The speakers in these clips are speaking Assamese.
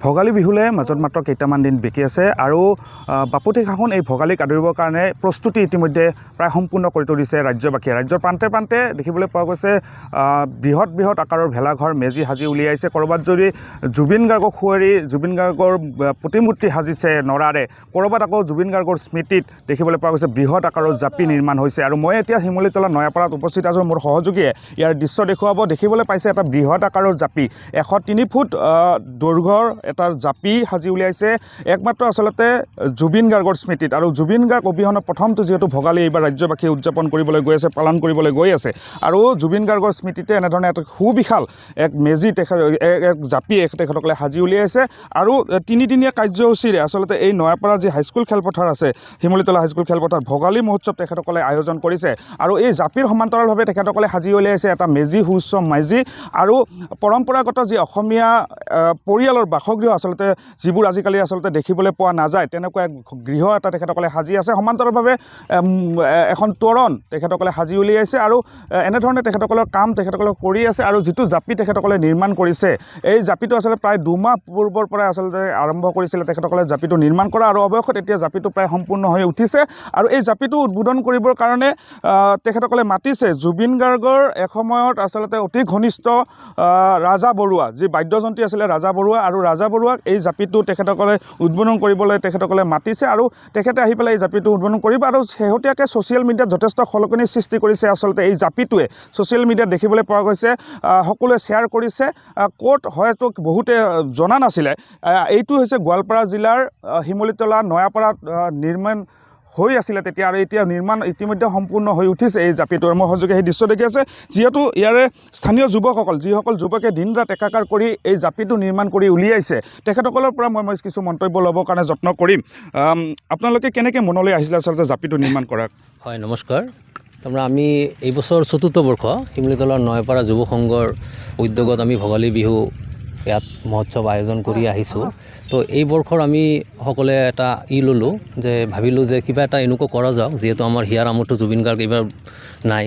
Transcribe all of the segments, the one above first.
ভোগালী বিহুলে মাজত মাত্ৰ কেইটামান দিন বিকি আছে আৰু বাপুতি সাহোন এই ভোগালীক আদৰিবৰ কাৰণে প্ৰস্তুতি ইতিমধ্যে প্ৰায় সম্পূৰ্ণ কৰি তুলিছে ৰাজ্যবাসীয়ে। ৰাজ্যৰ প্ৰান্তে প্ৰান্তে দেখিবলৈ পোৱা গৈছে বৃহৎ বৃহৎ আকাৰৰ ভেলাঘৰ মেজি সাজি উলিয়াইছে। ক'ৰবাত যদি জুবিন গাৰ্গক সুঁৱৰি জুবিন গাৰ্গৰ প্ৰতিমূৰ্তি সাজিছে নৰাৰে, ক'ৰবাত আকৌ জুবিন গাৰ্গৰ স্মৃতিত দেখিবলৈ পোৱা গৈছে বৃহৎ আকাৰৰ জাপি নিৰ্মাণ হৈছে। আৰু মই এতিয়া শিমলুতলা নয়াপাৰাত উপস্থিত আছোঁ। মোৰ সহযোগীয়ে ইয়াৰ দৃশ্য দেখুৱাব। দেখিবলৈ পাইছে এটা বৃহৎ আকাৰৰ জাপি, 103 ফুট দৈৰ্ঘ্যৰ এটা জাপি সাজি উলিয়াইছে একমাত্ৰ আচলতে জুবিন গাৰ্গৰ স্মৃতিত। আৰু জুবিন গাৰ্গ অবিহনে প্ৰথমটো যিহেতু ভোগালী এইবাৰ ৰাজ্যবাসীয়ে উদযাপন কৰিবলৈ গৈ আছে, পালন কৰিবলৈ গৈ আছে। আৰু জুবিন গাৰ্গৰ স্মৃতিতে এনেধৰণে এটা সুবিশাল এক মেজি এক জাপি তেখেতসকলে সাজি উলিয়াইছে। আৰু তিনিদিনীয়া কাৰ্যসূচীৰে আচলতে এই নয়াপাৰা যি হাইস্কুল খেলপথাৰ আছে, শিমলুতলা হাইস্কুল খেলপথাৰ, ভোগালী মহোৎসৱ তেখেতসকলে আয়োজন কৰিছে। আৰু এই জাপিৰ সমান্তৰালভাৱে তেখেতসকলে সাজি উলিয়াইছে এটা মেজি, সুউচ্চ মেজি। আৰু পৰম্পৰাগত যি অসমীয়া পৰিয়ালৰ বাসগৃহ আচলতে যিবোৰ আজিকালি আচলতে দেখিবলৈ পোৱা নাযায়, তেনেকুৱা এক গৃহ এটা তেখেতসকলে সাজি আছে। সমান্তৰালভাৱে এখন তোৰণ তেখেতসকলে সাজি উলিয়াইছে। আৰু এনেধৰণে তেখেতসকলৰ কাম তেখেতসকলে কৰি আছে। আৰু যিটো জাপি তেখেতসকলে নিৰ্মাণ কৰিছে, এই জাপিটো আচলতে প্ৰায় 2 মাহ পূৰ্বৰ পৰাই আচলতে আৰম্ভ কৰিছিলে তেখেতসকলে জাপিটো নিৰ্মাণ কৰা। আৰু অৱশেষত এতিয়া জাপিটো প্ৰায় সম্পূৰ্ণ হৈ উঠিছে। আৰু এই জাপিটো উদ্বোধন কৰিবৰ কাৰণে তেখেতসকলে মাতিছে জুবিন গাৰ্গৰ এসময়ত আচলতে অতি ঘনিষ্ঠ ৰাজা বৰুৱা, যি বাদ্যযন্ত্ৰী আছিলে ৰাজা বৰুৱা। আৰু ৰাজা বৰুৱাক এই জাপিটো তেখেতসকলে উদ্বোধন কৰিবলৈ তেখেতসকলে মাতিছে। আৰু তেখেতে আহি পেলাই এই জাপিটো উদ্বোধন কৰিব। আৰু শেহতীয়াকৈ ছ'চিয়েল মিডিয়াত যথেষ্ট খলকনিৰ সৃষ্টি কৰিছে আচলতে এই জাপিটোৱে। ছ'চিয়েল মিডিয়াত দেখিবলৈ পোৱা গৈছে, সকলোৱে শ্বেয়াৰ কৰিছে। ক'ত হয়তো বহুতে জনা নাছিলে, এইটো হৈছে গোৱালপাৰা জিলাৰ শিমলুতলা নয়াপাৰাত নিৰ্মাণ হৈ আছিলে তেতিয়া। আৰু এতিয়া নিৰ্মাণ ইতিমধ্যে সম্পূৰ্ণ হৈ উঠিছে এই জাপিটোৰ। মই সহযোগে সেই দৃশ্য দেখি আছে, যিহেতু ইয়াৰে স্থানীয় যুৱকসকল, যিসকল যুৱকে দিন ৰাত একাকাৰ কৰি এই জাপিটো নিৰ্মাণ কৰি উলিয়াইছে, তেখেতসকলৰ পৰা মই কিছু মন্তব্য ল'বৰ কাৰণে যত্ন কৰিম। আপোনালোকে কেনেকৈ মনলৈ আহিছিলে আচলতে জাপিটো নিৰ্মাণ কৰা? হয়, নমস্কাৰ। তাৰমানে আমি এইবছৰ 4ৰ্থ বৰ্ষ শিমলুতলা নয়াপাৰা যুৱ সংঘৰ উদ্যোগত আমি ভোগালী বিহু ইয়াত মহোৎসৱ আয়োজন কৰি আহিছোঁ। তো এই বৰ্ষৰ আমি সকলোৱে এটা ল'লোঁ যে ভাবিলোঁ যে কিবা এটা এনেকুৱা কৰা যাওক, যিহেতু আমাৰ হিয়াৰ আমঠু জুবিন গাৰ্গ এইবাৰ নাই,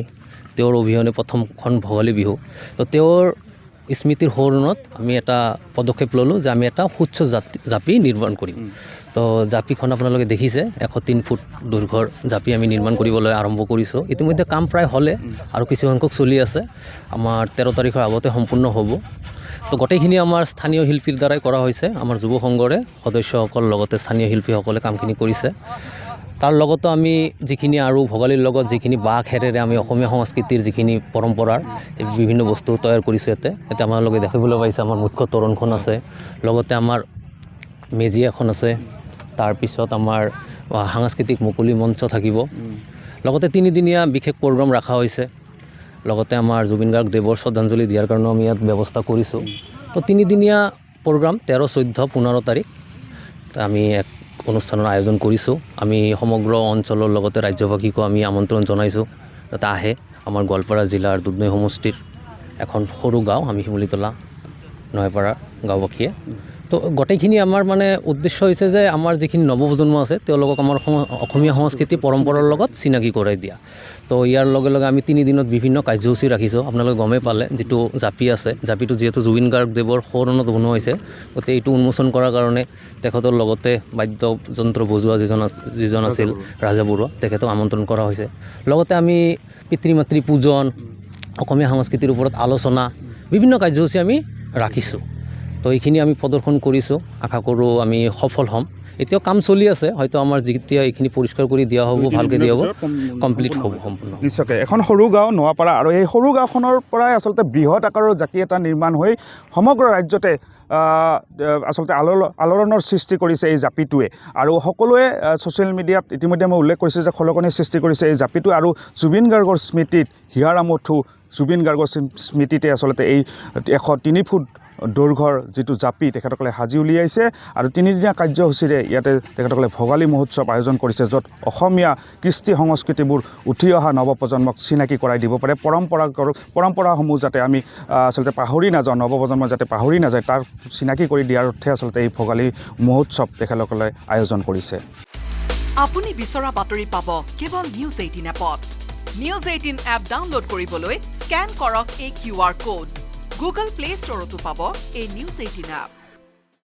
তেওঁৰ অবিহনে প্ৰথমখন ভোগালী বিহু। তো তেওঁৰ স্মৃতিৰ সোঁৱৰণত আমি এটা পদক্ষেপ ল'লোঁ যে আমি এটা সুউচ্চ জাপি নিৰ্মাণ কৰিম। তো জাপিখন আপোনালোকে দেখিছে, 103 ফুট দৈৰ্ঘ্যৰ জাপি আমি নিৰ্মাণ কৰিবলৈ আৰম্ভ কৰিছোঁ। ইতিমধ্যে কাম প্ৰায় হ'লে আৰু কিছু সংখ্যক চলি আছে। আমাৰ 13 তাৰিখৰ আগতে সম্পূৰ্ণ হ'ব। তো গোটেইখিনি আমাৰ স্থানীয় শিল্পীৰ দ্বাৰাই কৰা হৈছে। আমাৰ যুৱ সংঘৰে সদস্যসকল লগতে স্থানীয় শিল্পীসকলে কামখিনি কৰিছে। তাৰ লগতো আমি যিখিনি আৰু ভোগালীৰ লগত যিখিনি বাঁহ খেৰেৰে আমি অসমীয়া সংস্কৃতিৰ যিখিনি পৰম্পৰাৰ বিভিন্ন বস্তু তৈয়াৰ কৰিছোঁ। এতিয়া আপোনালোকে দেখিবলৈ পাইছে আমাৰ মুখ্য তোৰণখন আছে, লগতে আমাৰ মেজি এখন আছে, তাৰপিছত আমাৰ সাংস্কৃতিক মুকলি মঞ্চ থাকিব, লগতে 3দিনীয়া বিশেষ প্ৰগ্ৰাম ৰখা হৈছে। লগতে আমাৰ জুবিন গাৰ্গ দেৱৰ শ্ৰদ্ধাঞ্জলি দিয়াৰ কাৰণেও আমি ইয়াত ব্যৱস্থা কৰিছোঁ। তো 3দিনীয়া প্ৰগ্ৰাম 13, 14, 15 তাৰিখ আমি এক অনুষ্ঠানৰ আয়োজন কৰিছোঁ। আমি সমগ্ৰ অঞ্চলৰ লগতে ৰাজ্যবাসীকো আমি আমন্ত্ৰণ জনাইছোঁ যাতে আহে। আমাৰ গোৱালপাৰা জিলাৰ দুধনৈ সমষ্টিৰ এখন সৰু গাঁও আমি শিমলুতলা নয়াপাৰা গাঁওবাসীয়ে। তো গোটেইখিনি আমাৰ মানে উদ্দেশ্য হৈছে যে আমাৰ যিখিনি নৱপ্ৰজন্ম আছে তেওঁলোকক আমাৰ অসমীয়া সংস্কৃতি পৰম্পৰাৰ লগত চিনাকি কৰাই দিয়া। তো ইয়াৰ লগে লগে আমি 3 দিনত বিভিন্ন কাৰ্যসূচী ৰাখিছোঁ। আপোনালোকে গমেই পালে, যিটো জাপি আছে, জাপিটো যিহেতু জুবিন গাৰ্গ দেৱৰ সোঁৱৰণত বনোৱা হৈছে, গতিকে এইটো উন্মোচন কৰাৰ কাৰণে তেখেতৰ লগতে বাদ্যযন্ত্ৰ বজোৱা যিজন আছিল ৰাজা বৰুৱা, তেখেতক আমন্ত্ৰণ কৰা হৈছে। লগতে আমি পিতৃ মাতৃ পূজন, অসমীয়া সংস্কৃতিৰ ওপৰত আলোচনা, বিভিন্ন কাৰ্যসূচী আমি ৰাখিছোঁ। তো এইখিনি আমি প্ৰদৰ্শন কৰিছোঁ। আশা কৰোঁ আমি সফল হ'ম। এতিয়াও কাম চলি আছে, হয়তো আমাৰ যেতিয়া এইখিনি পৰিষ্কাৰ কৰি দিয়া হ'ব, ভালকৈ দিয়া হ'ব, কমপ্লিট হ'ব সম্পূৰ্ণ। নিশ্চয়কৈ এখন সৰু গাঁও নয়াপাৰা, আৰু এই সৰু গাঁওখনৰ পৰাই আচলতে বৃহৎ আকাৰৰ জাতি এটা নিৰ্মাণ হৈ সমগ্ৰ ৰাজ্যতে আচলতে আলোড়নৰ সৃষ্টি কৰিছে এই জাপিটোৱে। আৰু সকলোৱে ছ'চিয়েল মিডিয়াত ইতিমধ্যে মই উল্লেখ কৰিছোঁ যে খলকনিৰ সৃষ্টি কৰিছে এই জাপিটো। আৰু জুবিন গাৰ্গৰ স্মৃতিত, হিয়াৰ আমঠু জুবিন গাৰ্গৰ স্মৃতিতে আচলতে এই 103 ফুট দৈৰ্ঘ্যৰ যিটো জাপি তেখেতসকলে সাজি উলিয়াইছে। আৰু 3দিনীয়া কাৰ্যসূচীৰে ইয়াতে তেখেতসকলে ভোগালী মহোৎসৱ আয়োজন কৰিছে, য'ত অসমীয়া কৃষ্টি সংস্কৃতিবোৰ উঠি অহা নৱপ্ৰজন্মক চিনাকি কৰাই দিব পাৰে। পৰম্পৰাসমূহ যাতে আমি আচলতে পাহৰি নাযাওঁ, নৱপ্ৰজন্ম যাতে পাহৰি নাযায়, তাৰ চিনাকি কৰি দিয়াৰ অৰ্থে আচলতে এই ভোগালী মহোৎসৱ তেখেতসকলে আয়োজন কৰিছে। আপুনি বিচৰা বাতৰি পাব কেৱল নিউজ 18 এপত। নিউজ 18 এপ ডাউনলোড কৰিবলৈ স্কেন কৰক এই QR code. Google Play Store to পাব এই নিউজ 18 এপ।